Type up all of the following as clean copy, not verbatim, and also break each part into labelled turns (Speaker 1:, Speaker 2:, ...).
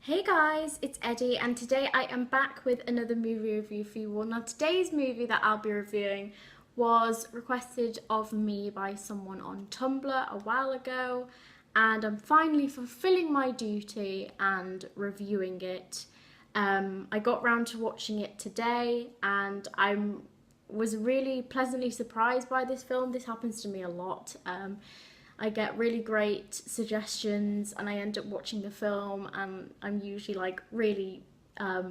Speaker 1: Hey guys, it's Edgy and today I am back with another movie review for you all. Now today's movie that I'll be reviewing was requested of me by someone on Tumblr a while ago, and I'm finally fulfilling my duty and reviewing it. I got round to watching it today and I was really pleasantly surprised by this film. This happens to me a lot. I get really great suggestions and I end up watching the film and I'm usually like really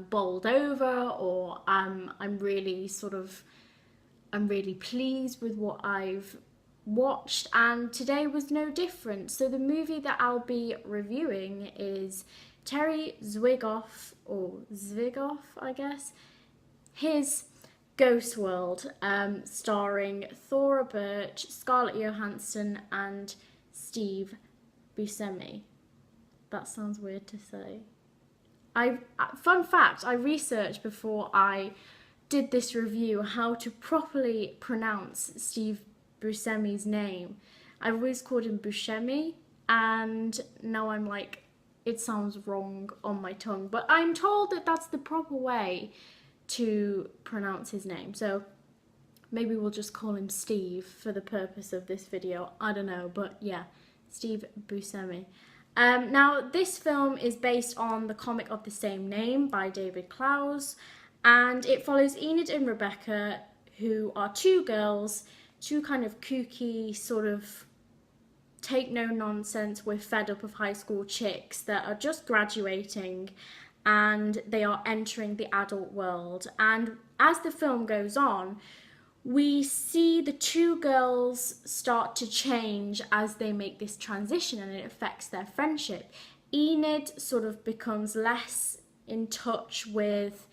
Speaker 1: bowled over, or I'm really pleased with what I've watched, and today was no different. So the movie that I'll be reviewing is Terry Zwigoff, or Zwigoff I guess, his Ghost World, starring Thora Birch, Scarlett Johansson and Steve Buscemi. That sounds weird to say. Fun fact, I researched before I did this review how to properly pronounce Steve Buscemi's name. I've always called him Buscemi, and now I'm like, it sounds wrong on my tongue, but I'm told that that's the proper way to pronounce his name, so maybe we'll just call him Steve for the purpose of this video. I don't know, but yeah, Steve Buscemi. Now this film is based on the comic of the same name by Daniel Clowes, and it follows Enid and Rebecca, who are two girls, two kind of kooky, sort of take no nonsense, we're fed up of high school chicks that are just graduating and they are entering the adult world. And as the film goes on, we see the two girls start to change as they make this transition, and it affects their friendship. Enid sort of becomes less in touch with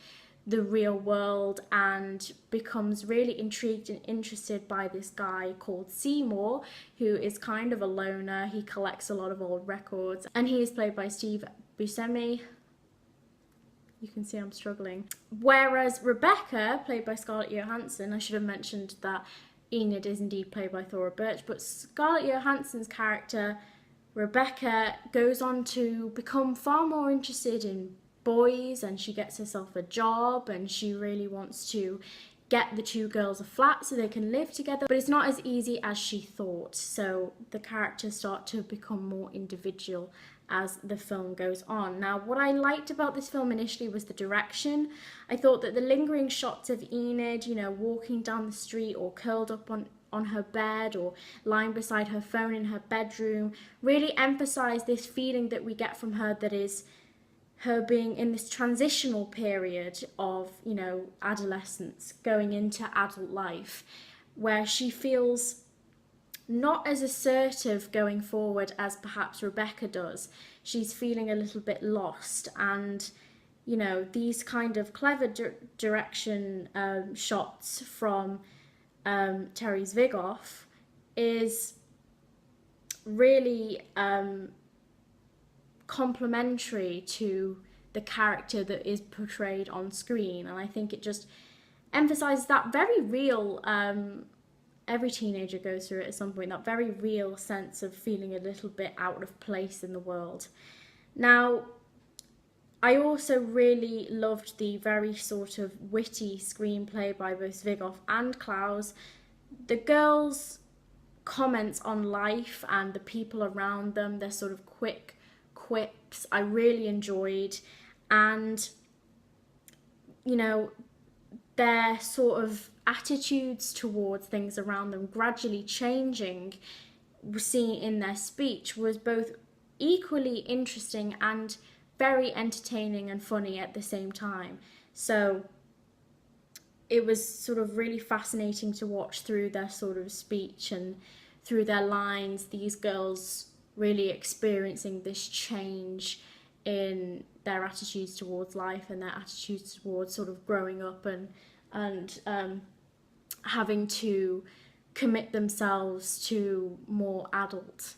Speaker 1: the real world and becomes really intrigued and interested by this guy called Seymour, who is kind of a loner. He collects a lot of old records and he is played by Steve Buscemi. You can see I'm struggling. Whereas Rebecca, played by Scarlett Johansson, I should have mentioned that Enid is indeed played by Thora Birch, but Scarlett Johansson's character, Rebecca, goes on to become far more interested in boys, and she gets herself a job and she really wants to get the two girls a flat so they can live together, but it's not as easy as she thought. So the characters start to become more individual as the film goes on. Now, what I liked about this film initially was the direction. I thought that the lingering shots of Enid, you know, walking down the street or curled up on her bed or lying beside her phone in her bedroom really emphasised this feeling that we get from her, that is her being in this transitional period of, you know, adolescence going into adult life, where she feels not as assertive going forward as perhaps Rebecca does. She's feeling a little bit lost, and you know, these kind of clever direction shots from Terry Zwigoff is really complementary to the character that is portrayed on screen, and I think it just emphasizes that very real, every teenager goes through it at some point, that very real sense of feeling a little bit out of place in the world. Now, I also really loved the very sort of witty screenplay by both Zwigoff and Clowes. The girls' comments on life and the people around them, their sort of quick quips, I really enjoyed, and you know, their sort of attitudes towards things around them gradually changing, seen in their speech, was both equally interesting and very entertaining and funny at the same time. So it was sort of really fascinating to watch through their sort of speech and through their lines, these girls really experiencing this change in their attitudes towards life and their attitudes towards sort of growing up and having to commit themselves to more adult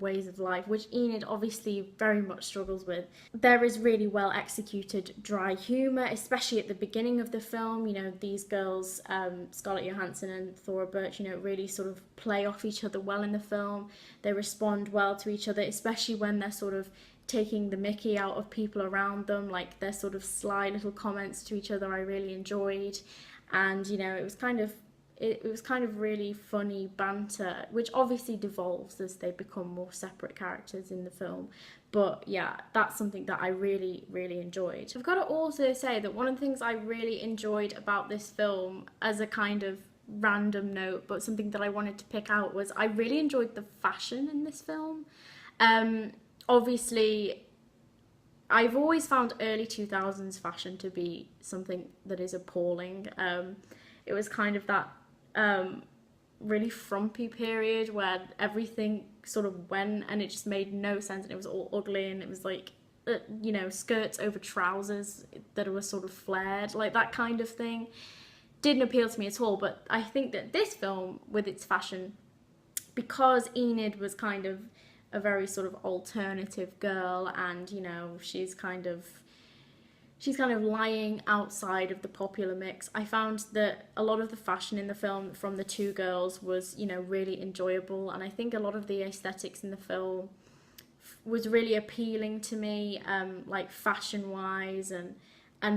Speaker 1: ways of life, which Enid obviously very much struggles with. There is really well executed dry humour, especially at the beginning of the film. You know, these girls, Scarlett Johansson and Thora Birch, you know, really sort of play off each other well in the film. They respond well to each other, especially when they're sort of taking the mickey out of people around them, like their sort of sly little comments to each other I really enjoyed. And you know, it was kind of really funny banter, which obviously devolves as they become more separate characters in the film. But yeah, that's something that I really, really enjoyed. I've got to also say that one of the things I really enjoyed about this film, as a kind of random note, but something that I wanted to pick out, was I really enjoyed the fashion in this film. Obviously, I've always found early 2000s fashion to be something that is appalling. It was kind of that really frumpy period where everything sort of went and it just made no sense, and it was all ugly, and it was like, you know, skirts over trousers that were sort of flared, like that kind of thing didn't appeal to me at all. But I think that this film, with its fashion, because Enid was kind of a very sort of alternative girl, and you know, she's kind of lying outside of the popular mix, I found that a lot of the fashion in the film from the two girls was, you know, really enjoyable. And I think a lot of the aesthetics in the film was really appealing to me, like fashion wise and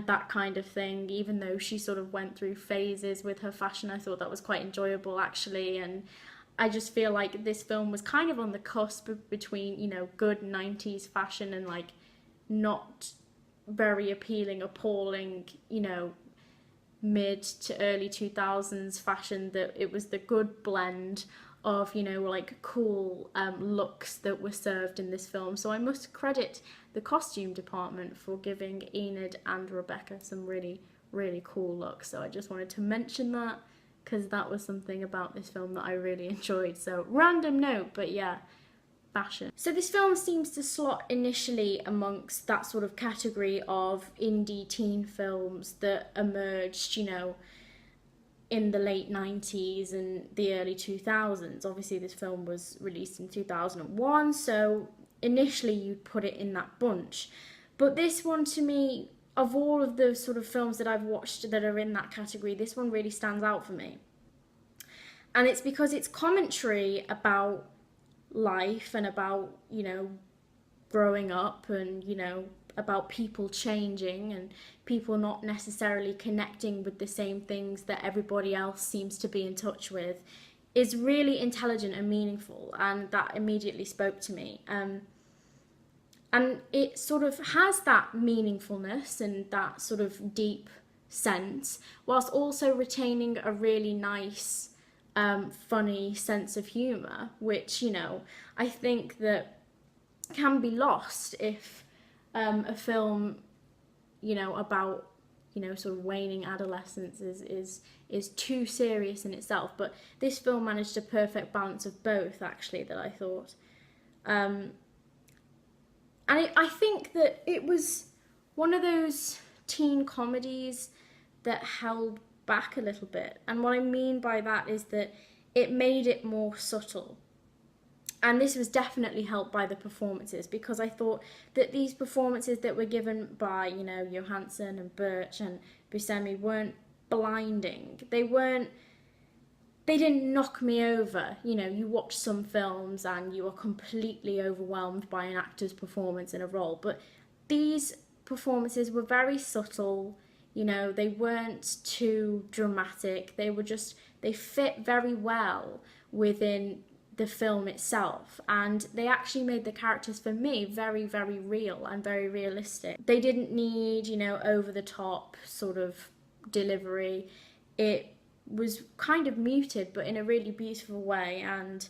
Speaker 1: that kind of thing. Even though she sort of went through phases with her fashion, I thought that was quite enjoyable actually. And I just feel like this film was kind of on the cusp between, you know, good 90s fashion and like not very appealing, appalling, you know, mid to early 2000s fashion. That it was the good blend of, you know, like cool looks that were served in this film. So I must credit the costume department for giving Enid and Rebecca some really, really cool looks. So I just wanted to mention that, because that was something about this film that I really enjoyed. So random note, but yeah, fashion. So this film seems to slot initially amongst that sort of category of indie teen films that emerged, you know, in the late 90s and the early 2000s. Obviously this film was released in 2001, so initially you'd put it in that bunch. But this one, to me, of all of the sort of films that I've watched that are in that category, this one really stands out for me. And it's because it's commentary about life and about, you know, growing up, and, you know, about people changing and people not necessarily connecting with the same things that everybody else seems to be in touch with, is really intelligent and meaningful, and that immediately spoke to me. And it sort of has that meaningfulness and that sort of deep sense, whilst also retaining a really nice, funny sense of humour, which, you know, I think that can be lost if a film, you know, about, you know, sort of waning adolescence is too serious in itself. But this film managed a perfect balance of both, actually, that I thought. And I think that it was one of those teen comedies that held back a little bit. And what I mean by that is that it made it more subtle. And this was definitely helped by the performances, because I thought that these performances that were given by, you know, Johansson and Birch and Buscemi weren't blinding. They didn't knock me over. You know, you watch some films and you are completely overwhelmed by an actor's performance in a role. But these performances were very subtle. You know, they weren't too dramatic. They fit very well within the film itself. And they actually made the characters, for me, very, very real and very realistic. They didn't need, you know, over-the-top sort of delivery. It was kind of muted, but in a really beautiful way, and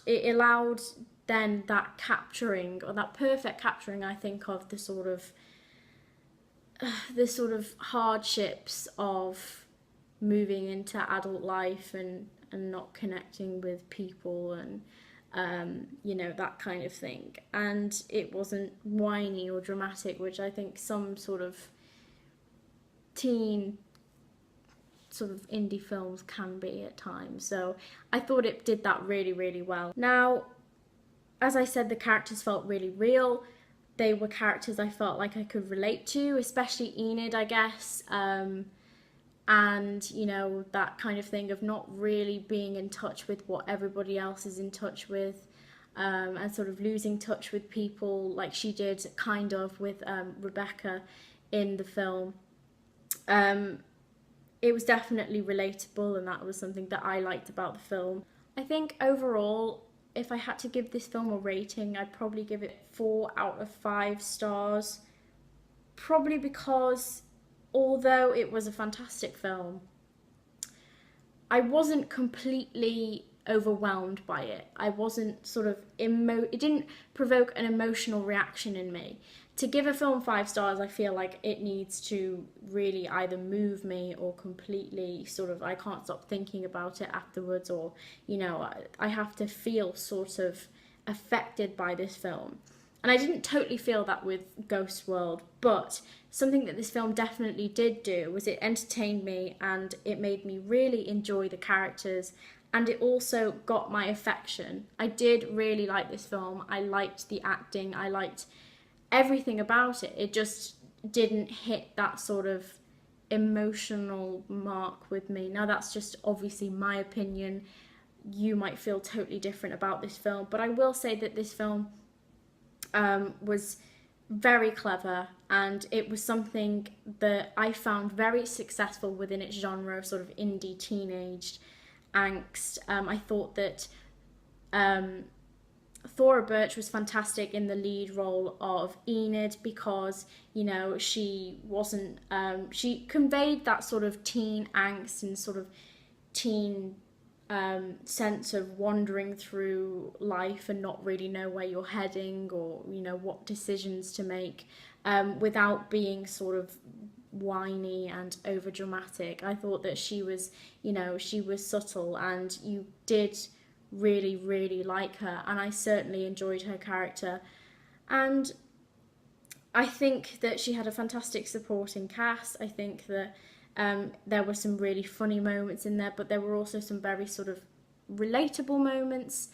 Speaker 1: it allowed then that capturing, or that perfect capturing, I think, of the sort of hardships of moving into adult life and not connecting with people, and you know, that kind of thing. And it wasn't whiny or dramatic, which I think some sort of teen sort of indie films can be at times. So I thought it did that really, really well. Now, as I said, the characters felt really real. They were characters I felt like I could relate to, especially Enid, I guess. And, you know, that kind of thing of not really being in touch with what everybody else is in touch with. and sort of losing touch with people like she did kind of with Rebecca in the film. It was definitely relatable, and that was something that I liked about the film. I think overall, if I had to give this film a rating, I'd probably give it 4 out of 5 stars. Probably because although it was a fantastic film, I wasn't completely overwhelmed by it. I wasn't sort of it didn't provoke an emotional reaction in me. To give a film 5 stars, I feel like it needs to really either move me or completely sort of, I can't stop thinking about it afterwards, or, you know, I have to feel sort of affected by this film. And I didn't totally feel that with Ghost World, but something that this film definitely did do was it entertained me and it made me really enjoy the characters, and it also got my affection. I did really like this film. I liked the acting. I liked everything about it. It just didn't hit that sort of emotional mark with me. Now, that's just obviously my opinion. You might feel totally different about this film, but I will say that this film was very clever, and it was something that I found very successful within its genre of sort of indie teenage angst. I thought that Thora Birch was fantastic in the lead role of Enid because, you know, she wasn't, she conveyed that sort of teen angst and sort of teen sense of wandering through life and not really know where you're heading, or, you know, what decisions to make, without being sort of whiny and over dramatic. I thought that she was, you know, she was subtle, and you did really, really like her, and I certainly enjoyed her character. And I think that she had a fantastic supporting cast. I think that there were some really funny moments in there, but there were also some very sort of relatable moments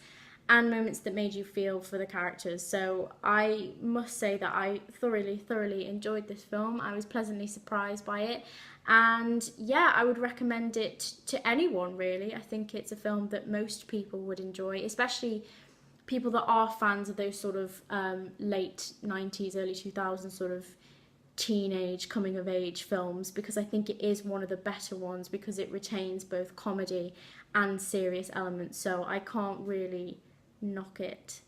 Speaker 1: and moments that made you feel for the characters. So I must say that I thoroughly enjoyed this film. I was pleasantly surprised by it. And yeah, I would recommend it to anyone, really. I think it's a film that most people would enjoy, especially people that are fans of those sort of late 90s, early 2000s sort of teenage coming of age films, because I think it is one of the better ones because it retains both comedy and serious elements. So I can't really knock it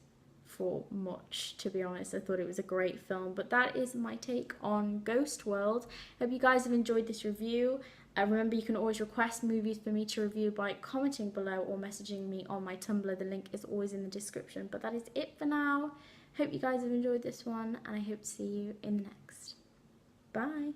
Speaker 1: for much, to be honest. I thought it was a great film. But that is my take on Ghost World. Hope you guys have enjoyed this review. Remember, you can always request movies for me to review by commenting below or messaging me on my Tumblr. The link is always in the description. But that is it for now. Hope you guys have enjoyed this one, and I hope to see you in the next. Bye.